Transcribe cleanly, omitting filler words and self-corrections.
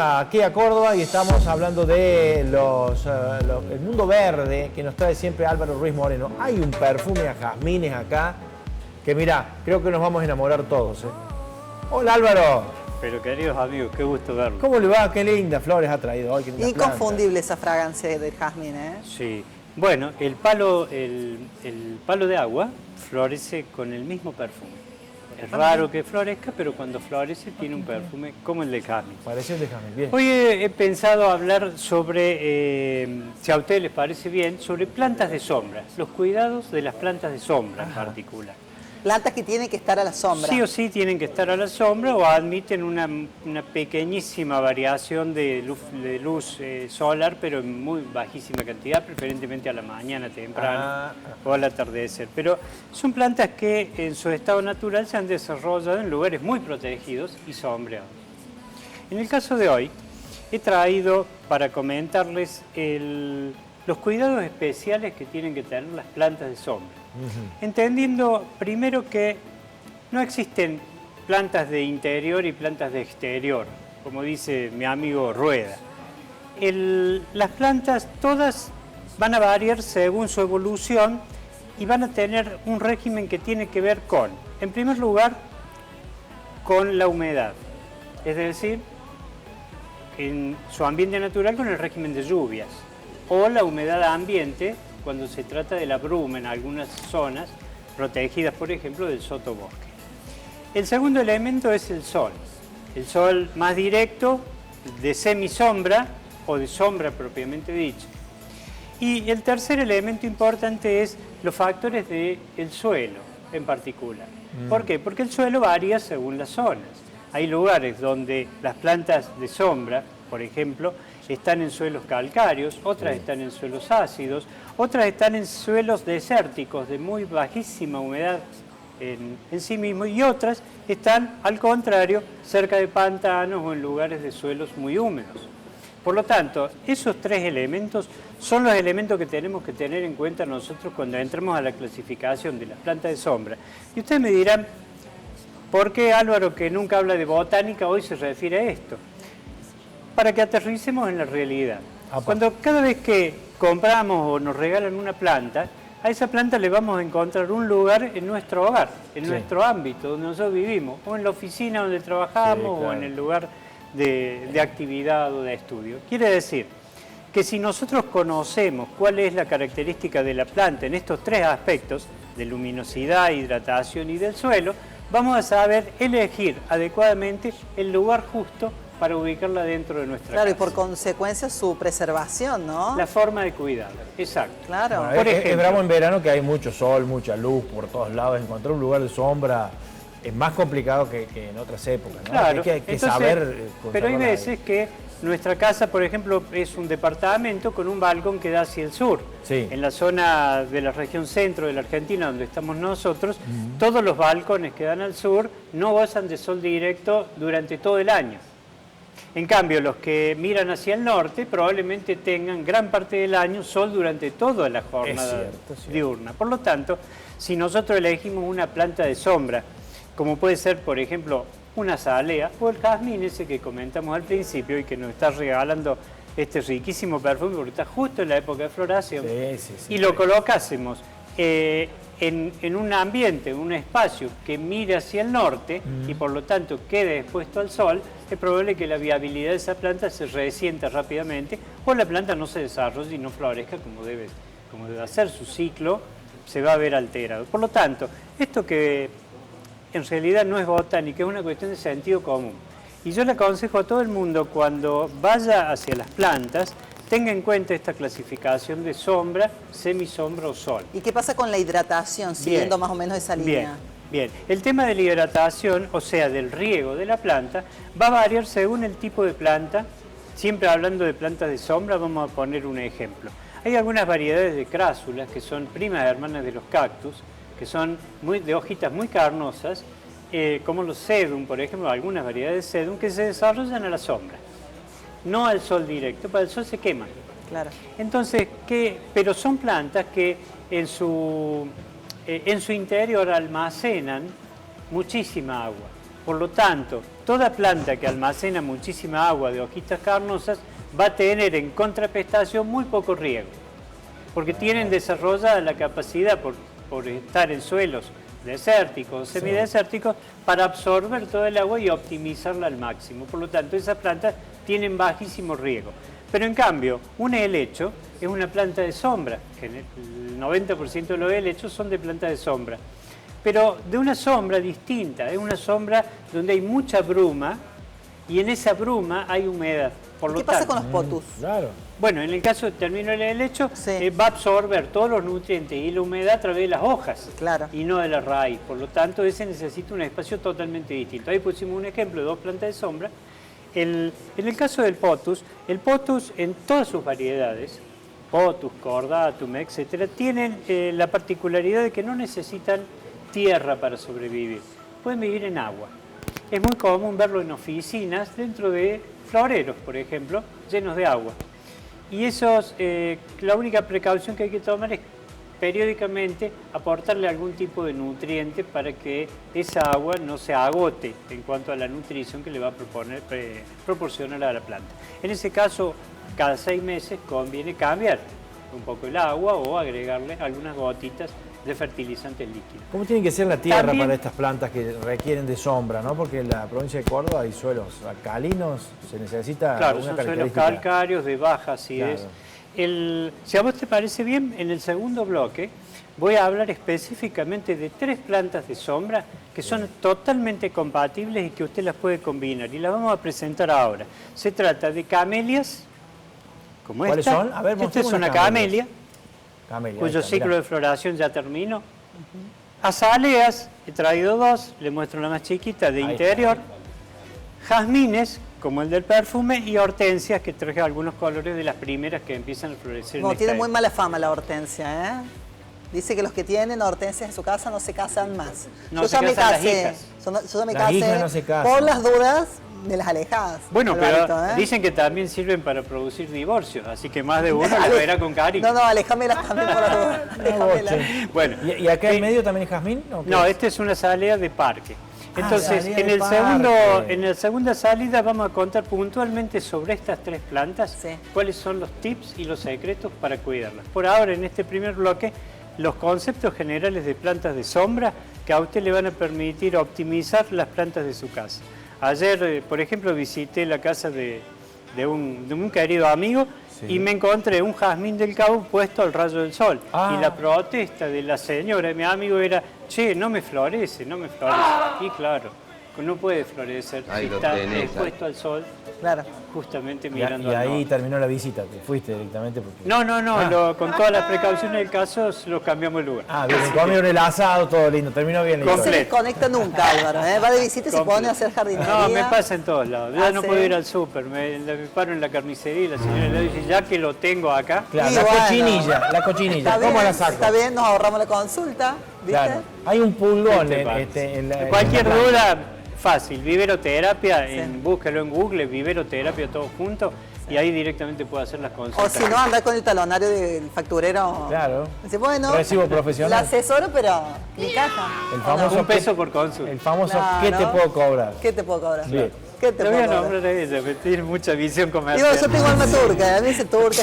Aquí a Córdoba y estamos hablando de el mundo verde que nos trae siempre Álvaro Ruiz Moreno. Hay un perfume a jazmines acá que mirá, creo que nos vamos a enamorar todos. Hola Álvaro. Pero queridos amigos, qué gusto verlos. ¿Cómo le va? Qué linda flores ha traído hoy. Inconfundible esa fragancia del jazmín, ¿eh? Sí. Bueno, el palo de agua florece con el mismo perfume. Es raro que florezca, pero cuando florece tiene un perfume como el de jazmín. Parece el de jazmín, bien. Hoy he pensado hablar sobre, si a ustedes les parece bien, sobre plantas de sombra, los cuidados de las plantas de sombra en particular. Plantas que tienen que estar a la sombra. Sí o sí tienen que estar a la sombra o admiten una pequeñísima variación de luz solar, pero en muy bajísima cantidad, preferentemente a la mañana temprano o al atardecer. Pero son plantas que en su estado natural se han desarrollado en lugares muy protegidos y sombreados. En el caso de hoy, he traído para comentarles los cuidados especiales que tienen que tener las plantas de sombra. Entendiendo primero que no existen plantas de interior y plantas de exterior, como dice mi amigo Rueda. Las plantas todas van a variar según su evolución y van a tener un régimen que tiene que ver con, en primer lugar, con la humedad, es decir, en su ambiente natural con el régimen de lluvias, o la humedad ambiente cuando se trata de la bruma en algunas zonas protegidas, por ejemplo, del sotobosque. El segundo elemento es el sol más directo, de semisombra o de sombra propiamente dicho. Y el tercer elemento importante es los factores del suelo en particular. ¿Por qué? Porque el suelo varía según las zonas. Hay lugares donde las plantas de sombra, por ejemplo, están en suelos calcáreos, otras están en suelos ácidos, otras están en suelos desérticos de muy bajísima humedad en sí mismo y otras están, al contrario, cerca de pantanos o en lugares de suelos muy húmedos. Por lo tanto, esos tres elementos son los elementos que tenemos que tener en cuenta nosotros cuando entramos a la clasificación de las plantas de sombra. Y ustedes me dirán, ¿por qué Álvaro, que nunca habla de botánica, hoy se refiere a esto? Para que aterricemos en la realidad. Cuando cada vez que compramos o nos regalan una planta, a esa planta le vamos a encontrar un lugar en nuestro hogar, en nuestro ámbito, donde nosotros vivimos, o en la oficina donde trabajamos, o en el lugar de actividad o de estudio. Quiere decir que si nosotros conocemos cuál es la característica de la planta en estos tres aspectos, de luminosidad, hidratación y del suelo, vamos a saber elegir adecuadamente el lugar justo para ubicarla dentro de nuestra casa. Claro, y por consecuencia su preservación, ¿no? La forma de cuidarla, exacto. Claro. Bueno, por ejemplo, es bravo en verano que hay mucho sol, mucha luz por todos lados. Encontrar un lugar de sombra es más complicado que en otras épocas, ¿no? Claro. Hay que Entonces, saber pero hay conservarla veces que nuestra casa, por ejemplo, es un departamento con un balcón que da hacia el sur. Sí. En la zona de la región centro de la Argentina, donde estamos nosotros, todos los balcones que dan al sur no gozan de sol directo durante todo el año. En cambio, los que miran hacia el norte probablemente tengan gran parte del año sol durante toda la jornada diurna. Por lo tanto, si nosotros elegimos una planta de sombra, como puede ser, por ejemplo, una azalea o el jazmín ese que comentamos al principio y que nos está regalando este riquísimo perfume porque está justo en la época de floración, y lo colocásemos en un ambiente, en un espacio que mire hacia el norte y por lo tanto quede expuesto al sol, es probable que la viabilidad de esa planta se resienta rápidamente o la planta no se desarrolle y no florezca como debe hacer, su ciclo se va a ver alterado. Por lo tanto, esto que en realidad no es botánica, es una cuestión de sentido común. Y yo le aconsejo a todo el mundo cuando vaya hacia las plantas, tenga en cuenta esta clasificación de sombra, semisombra o sol. ¿Y qué pasa con la hidratación, siguiendo más o menos esa línea? Bien. El tema de la hidratación, o sea, del riego de la planta, va a variar según el tipo de planta. Siempre hablando de plantas de sombra, vamos a poner un ejemplo. Hay algunas variedades de crásulas que son primas hermanas de los cactus, que son de hojitas muy carnosas, como los sedum, por ejemplo, algunas variedades de sedum que se desarrollan a la sombra, no al sol directo, para el sol se queman. Claro. Entonces, pero son plantas que en su interior almacenan muchísima agua. Por lo tanto, toda planta que almacena muchísima agua de hojitas carnosas va a tener en contraprestación muy poco riego, porque tienen desarrollada la capacidad por estar en suelos desérticos o semidesérticos para absorber todo el agua y optimizarla al máximo. Por lo tanto, esas plantas tienen bajísimo riego. Pero en cambio, un helecho es una planta de sombra. El 90% de los helechos son de planta de sombra. Pero de una sombra distinta, es una sombra donde hay mucha bruma y en esa bruma hay humedad. ¿Qué pasa con los potus? Claro. Bueno, en el caso, termino el helecho, Sí. va a absorber todos los nutrientes y la humedad a través de las hojas Claro. y no de la raíz. Por lo tanto, ese necesita un espacio totalmente distinto. Ahí pusimos un ejemplo de dos plantas de sombra. En el caso del potus, el potus en todas sus variedades, potus, cordatum, etcétera, tienen la particularidad de que no necesitan tierra para sobrevivir. Pueden vivir en agua. Es muy común verlo en oficinas dentro de floreros, por ejemplo, llenos de agua. Y esos, la única precaución que hay que tomar es periódicamente aportarle algún tipo de nutriente para que esa agua no se agote en cuanto a la nutrición que le va a proporcionar a la planta. En ese caso, cada 6 meses conviene cambiar un poco el agua o agregarle algunas gotitas de fertilizantes líquidos. ¿Cómo tiene que ser la tierra También- para estas plantas que requieren de sombra, ¿no? Porque en la provincia de Córdoba hay suelos alcalinos, se necesita Claro, alguna son suelos característica. calcáreos de baja acidez. Claro. Si a vos te parece bien, en el segundo bloque voy a hablar específicamente de 3 plantas de sombra que son totalmente compatibles y que usted las puede combinar. Y las vamos a presentar ahora. Se trata de camelias, como ¿Cuáles esta. son? A ver, Esta es mostremos una las camelias. camelia, Camelia, cuyo ahí está, ciclo mirá. de floración ya terminó. Azaleas, he traído 2, le muestro la más chiquita de Ahí interior. Jazmines, como el del perfume, y hortensias, que traje algunos colores de las primeras que empiezan a florecer. No, en esta tiene muy época. mala fama la hortensia, ¿eh? Dice que los que tienen hortensias en su casa no se casan más. No yo se ya me casan las casé. hijas. Yo ya me Las casé. hijas no se casan. Por las dudas de las alejadas. Bueno, pero Alvarito, ¿eh? dicen que también sirven para producir divorcios, así que más de uno las verá con cariño. No, aléjamelas también por las dudas. Aléjamelas. Bueno, ¿Y acá en medio también es jazmín? ¿O qué no, es? esta es una azalea de parque. Entonces, azalea en de el segundo, parque. en la segunda salida vamos a contar puntualmente sobre estas 3 plantas, Sí. cuáles son los tips y los secretos para cuidarlas. Por ahora, en este primer bloque, los conceptos generales de plantas de sombra que a usted le van a permitir optimizar las plantas de su casa. Ayer, por ejemplo, visité la casa de un querido amigo Sí. y me encontré un jazmín del Cabo puesto al rayo del sol. Ah. Y la protesta de la señora, de mi amigo, era: che, no me florece, no me florece. Y claro, no puede florecer Ahí si lo está tenés, expuesto al sol, Claro. justamente Y mirando al ahí norte. terminó la visita, te fuiste directamente porque... No, Ah. con todas las precauciones del caso, los cambiamos de lugar. Ah, bien, comieron el asado, todo lindo, terminó bien la No se historia. desconecta nunca, Álvaro, ¿eh? Va de visita y se pone a hacer jardinería. No, me pasa en todos lados. Ya Ah, no ¿sí? puedo ir al súper, me paro en la carnicería y la señora le dice: ya que lo tengo acá. Claro, Y la bueno. cochinilla, Está ¿cómo bien, la saco? Está bien, nos ahorramos la consulta, ¿viste? Claro, hay un pulgón ¿Qué te en, parece? en la... Cualquier en la planta. duda, fácil. Viveroterapia, Sí. búsquelo en Google, viveroterapia todo junto, y ahí directamente puede hacer las O consultas. si no, anda con el talonario del facturero. Claro. Dice, bueno, Recibo profesional. la asesoro, pero mi caja. El ¿O famoso no? Un peso por consulta. El famoso Claro. ¿qué te puedo cobrar? ¿Qué te puedo cobrar? Bien. ¿Qué te Te voy puedo a cobrar? nombrar a ella, que tiene mucha visión Digo, comercial. yo tengo alma turca, a mí dice turca,